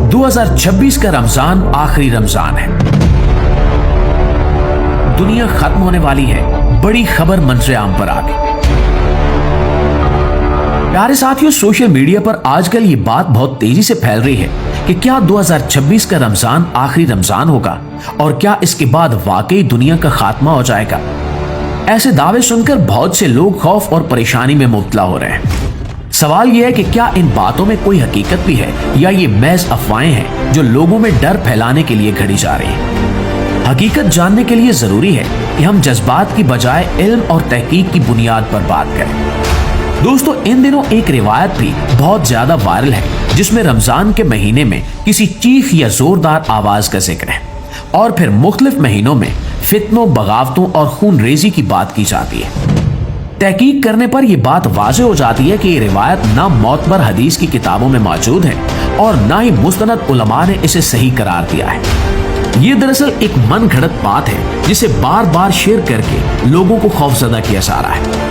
2026 का रमजान आखिरी रमजान है। दुनिया खत्म होने वाली है, बड़ी खबर मंजर आम पर आ गई। प्यारे साथियों, सोशल मीडिया पर आजकल ये बात बहुत तेजी से फैल रही है कि क्या 2026 का रमजान आखिरी रमजान होगा और क्या इसके बाद वाकई दुनिया का खात्मा हो जाएगा। ऐसे दावे सुनकर बहुत से लोग खौफ और परेशानी में मुब्तला हो रहे हैं। सवाल यह है कि क्या इन बातों में कोई हकीकत भी है या ये महज अफवाहें हैं जो लोगों में डर फैलाने के लिए घड़ी जा रही हैं। हकीकत जानने के लिए जरूरी है कि हम जज्बात की बजाय इल्म और तहकीक की बुनियाद पर बात करें। दोस्तों, इन दिनों एक रिवायत भी बहुत ज्यादा वायरल है जिसमें रमजान के महीने में किसी चीख या जोरदार आवाज का जिक्र है और फिर मुख्तलिफ महीनों में फितनों, बगावतों और खून रेजी की बात की जाती है। तहकीक करने पर यह बात वाज़ेह हो जाती है कि ये रिवायत ना मोतबर हदीस की किताबों में मौजूद है और ना ही मुस्तनद उलमा ने इसे सही करार दिया है। ये दरअसल एक मन घड़त बात है जिसे बार बार शेयर करके लोगों को खौफजदा किया जा रहा है।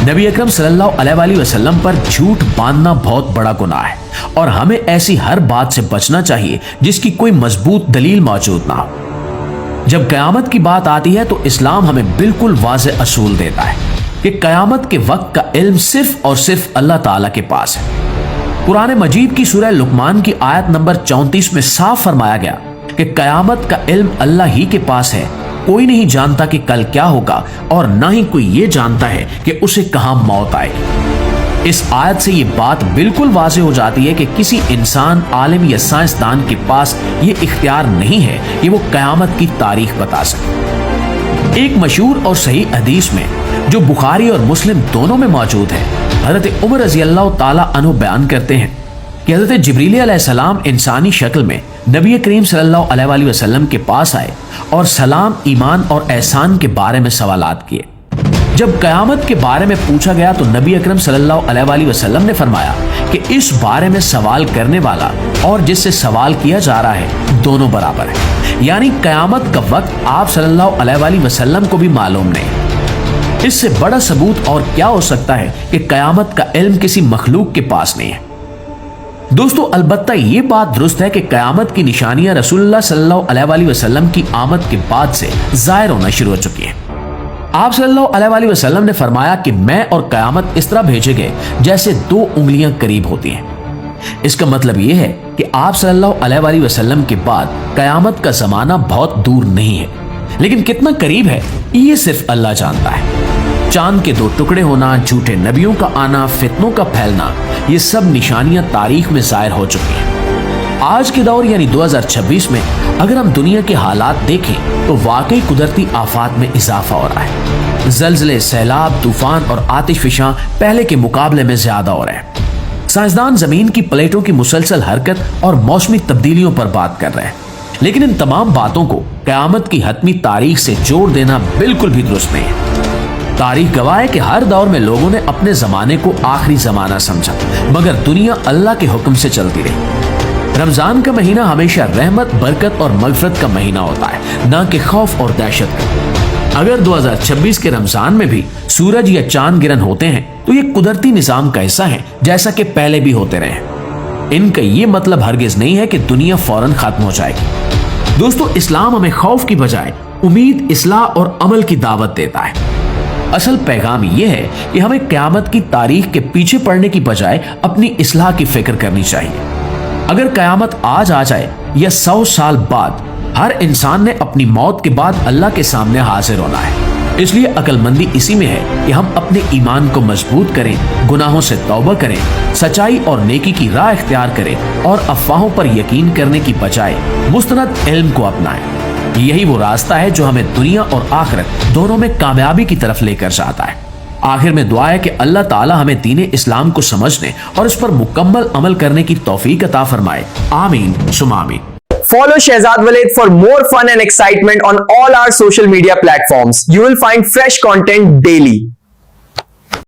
नबी अकरम सल्लल्लाहु अलैहि वसल्लम पर झूठ बांधना बहुत बड़ा गुनाह है और हमें ऐसी हर बात से बचना चाहिए जिसकी कोई मजबूत दलील मौजूद ना हो। जब कयामत की बात आती है तो इस्लाम हमें बिल्कुल वाज़ेह असूल देता है कि कयामत के वक्त का इल्म सिर्फ और सिर्फ अल्लाह ताला के पास है। कुरान मजीद की सूरह लुकमान की आयत नंबर 34 में साफ फरमाया गया कि कयामत का इल्म अल्लाह ही के पास है। कोई नहीं जानता कि कल क्या होगा और ना ही कोई ये जानता है कि उसे कहां मौत आएगी। इस आयत से ये बात बिल्कुल वाज़ेह हो जाती है कि किसी इंसान, आलिम या साइंसदान के पास ये इख्तियार नहीं है कि वो कयामत की तारीख बता सके। एक मशहूर और सही हदीस में जो बुखारी और मुस्लिम दोनों में मौजूद है, हज़रत उमर रज़ी अल्लाह ताला अन्हु बयान करते हैं कि हज़रत जिब्रील अलैहिस्सलाम इंसानी शक्ल में नबी करीम सल्लल्लाहु अलैहि वसल्लम के पास आए और सलाम, ईमान और एहसान के बारे में सवालात किए। जब कयामत के बारे में पूछा गया तो नबी अकरम सल्लल्लाहु अलैहि वसल्लम ने फरमाया कि इस बारे में सवाल करने वाला और जिससे सवाल किया जा रहा है दोनों बराबर है, यानी कयामत का वक्त आप सल्लल्लाहु अलैहि वसल्लम को भी मालूम नहीं। इससे बड़ा सबूत और क्या हो सकता है कि कयामत का इल्म किसी मखलूक के पास नहीं है। दोस्तों, अलबत्ता ये बात दुरुस्त है कि कयामत की निशानियां रसूलुल्लाह सल्लल्लाहु अलैहि वसल्लम की आमद के बाद से जाहिर होना शुरू हो चुकी हैं। आप सल्लल्लाहु अलैहि वसल्लम ने फरमाया कि मैं और कयामत इस तरह भेजे गए जैसे दो उंगलियां करीब होती हैं। इसका मतलब यह है कि आप सल्लल्लाहु अलैहि वसल्लम के बाद कयामत का जमाना बहुत दूर नहीं है, लेकिन कितना करीब है ये सिर्फ अल्लाह जानता है। चांद के दो टुकड़े होना, झूठे नबियों का आना, फितनों का फैलना, ये सब निशानियां तारीख में जाहिर हो चुकी हैं। आज के दौर यानी 2026 में अगर हम दुनिया के हालात देखें तो वाकई कुदरती आफात में इजाफा हो रहा है। जल्जले, सैलाब, तूफान और आतिशफिशां पहले के मुकाबले में ज्यादा हो रहे हैं। साइंसदान जमीन की प्लेटों की मुसलसल हरकत और मौसमी तब्दीलियों पर बात कर रहे हैं, लेकिन इन तमाम बातों को कयामत की हतमी तारीख से जोड़ देना बिल्कुल भी दुरुस्त नहीं है। तारीख गवाह है कि हर दौर में लोगों ने अपने जमाने को आखिरी जमाना समझा, मगर दुनिया अल्लाह के हुक्म से चलती रही। रमजान का महीना हमेशा रहमत, बरकत और मगफरत का महीना होता है, ना कि खौफ और दहशत का। अगर 2026 के रमजान में भी सूरज या चांद गिरन होते हैं तो ये कुदरती निजाम का हिस्सा है, जैसा कि पहले भी होते रहे। इनका ये मतलब हरगिज नहीं है कि दुनिया फौरन खत्म हो जाएगी। दोस्तों, इस्लाम हमें खौफ की बजाय उम्मीद, इस्लाह और अमल की दावत देता है। असल पैगाम यह है कि हमें क़यामत की तारीख के पीछे पड़ने की बजाय अपनी इस्लाह की फिक्र करनी चाहिए। अगर क़यामत आज आ जाए या 100 साल बाद, हर इंसान ने अपनी मौत के बाद अल्लाह के सामने हाजिर होना है। इसलिए अक्लमंदी इसी में है कि हम अपने ईमान को मजबूत करें, गुनाहों से तौबा करें, सच्चाई और नेकी की राह इख्तियार करें और अफवाहों पर यकीन करने की बजाय मुस्तनद इल्म को अपनाएं। यही वो रास्ता है जो हमें दुनिया और आखिरत दोनों में कामयाबी की तरफ लेकर जाता है। आखिर में दुआ है कि अल्लाह ताला हमें दीन इस्लाम को समझने और इस पर मुकम्मल अमल करने की तौफीक अता फरमाए। आमीन सुम्मा आमीन। Follow Shehzad Walid for more fun and excitement on all our social media platforms. You will find fresh content daily.